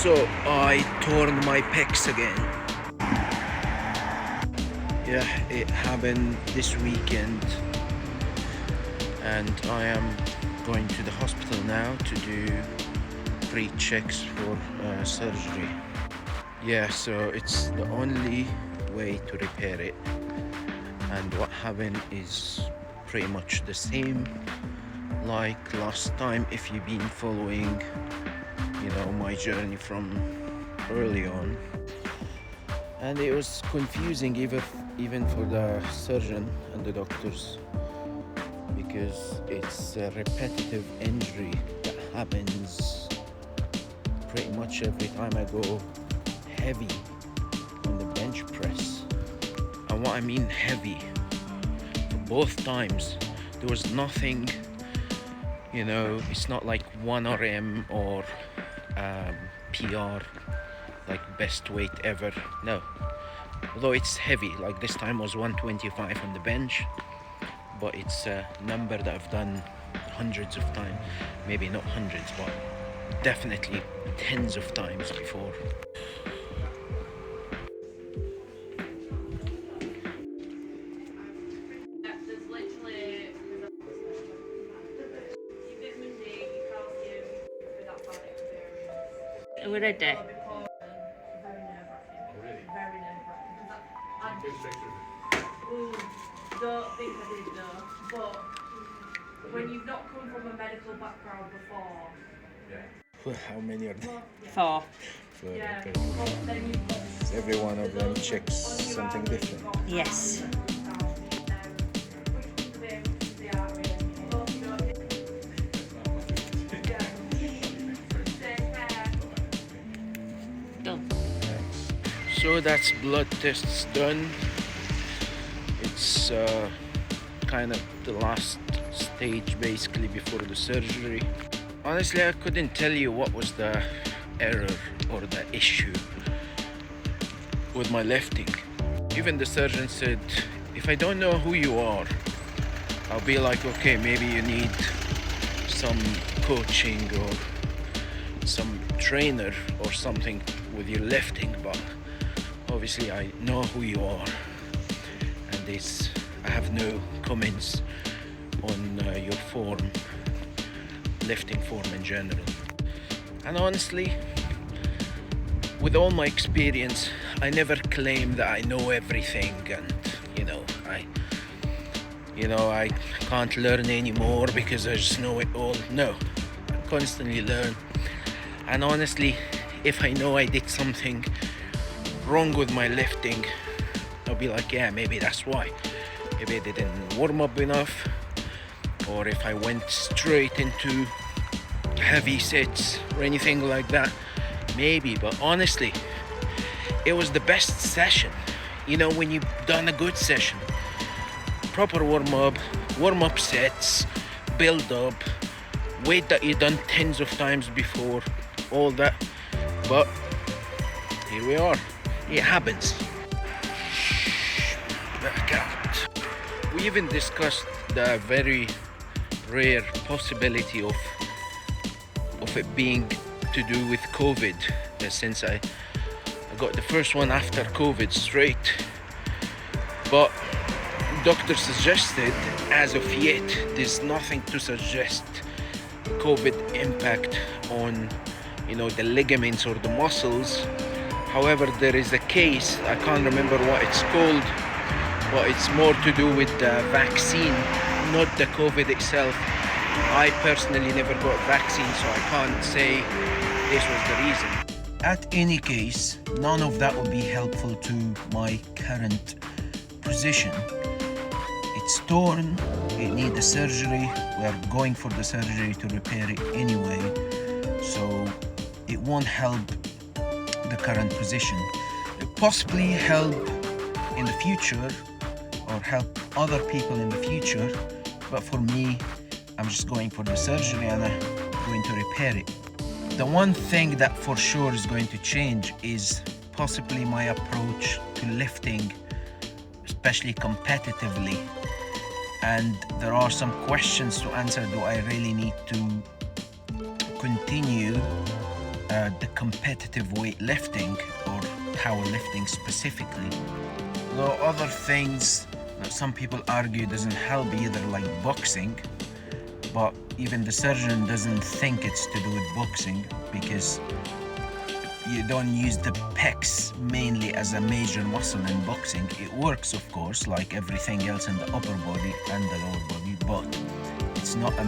So I torn my pecs again. Yeah, it happened this weekend, and I am going to the hospital now to do pre-checks for surgery. Yeah, so it's the only way to repair it, and what happened is pretty much the same like last time if you've been following, you know, my journey from early on. And it was confusing even for the surgeon and the doctors, because it's a repetitive injury that happens pretty much every time I go heavy on the bench press. And what I mean heavy, for both times there was nothing, you know, it's not like 1RM or PR, like best weight ever. No, although it's heavy, like this time was 125 on the bench, but it's a number that I've done hundreds of times, maybe not hundreds, but definitely tens of times before. Are we ready? Very nerve-wracking. Don't think I did though, but when you've not come from a medical background before. How many are there? 4. Yeah. Okay. But then you've got Every one of them checks something different. Yes. Done. So that's blood tests done. It's kind of the last stage basically before the surgery. Honestly, I couldn't tell you what was the error or the issue with my lifting. Even the surgeon said, if I don't know who you are, I'll be like, okay, maybe you need some coaching or some trainer or something with your lifting, but obviously I know who you are, and I have no comments on your form, lifting form in general. And honestly, with all my experience, I never claim that I know everything, and I can't learn anymore because I just know it all. No, I constantly learn. And honestly, if I know I did something wrong with my lifting, I'll be like, yeah, maybe that's why. Maybe I didn't warm up enough, or if I went straight into heavy sets or anything like that, maybe. But honestly, it was the best session. You know, when you've done a good session, proper warm-up sets, build up, weight that you've done tens of times before, all that. But here we are, it happens. Back out. We even discussed the very rare possibility of it being to do with COVID, since I got the first one after COVID straight. But doctor suggested, as of yet, there's nothing to suggest COVID impact on, the ligaments or the muscles. However, there is a case, I can't remember what it's called, but it's more to do with the vaccine, not the COVID itself. I personally never got vaccine, so I can't say this was the reason. At any case, none of that will be helpful to my current position. It's torn, it needs a surgery. We are going for the surgery to repair it anyway, so it won't help the current position. It possibly help in the future or help other people in the future, but for me, I'm just going for the surgery and I'm going to repair it. The one thing that for sure is going to change is possibly my approach to lifting, especially competitively. And there are some questions to answer. Do I really need to continue the competitive weightlifting or powerlifting specifically. Though other things that some people argue doesn't help either, like boxing, but even the surgeon doesn't think it's to do with boxing because you don't use the pecs mainly as a major muscle in boxing. It works, of course, like everything else in the upper body and the lower body, but it's not a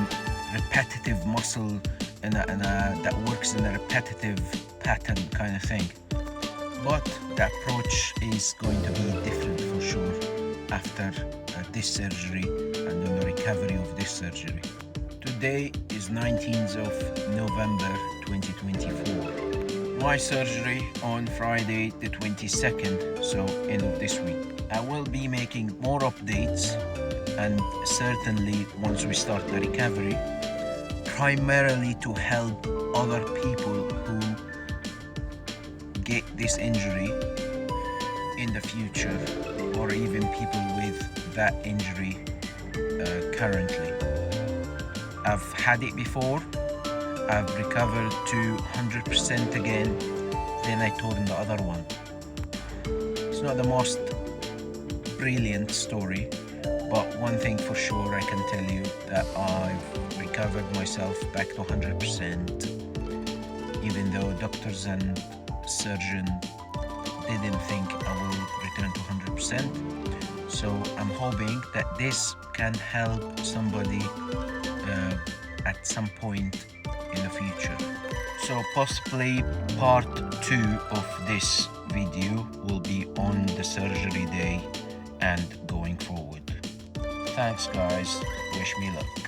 repetitive muscle that works in a repetitive pattern kind of thing. But the approach is going to be different for sure after this surgery and then the recovery of this surgery. Today is 19th of November 2024. My surgery on Friday the 22nd, so end of this week. I will be making more updates, and certainly once we start the recovery, primarily to help other people who get this injury in the future, or even people with that injury currently. I've had it before. I've recovered to 100% again, then I tore in the other one. It's not the most brilliant story, but one thing for sure I can tell you that I've recovered myself back to 100%, even though doctors and surgeon didn't think I will return to 100%. So I'm hoping that this can help somebody at some point in the future. So possibly part 2 of this video will be on the surgery day and going forward. Thanks guys, wish me luck.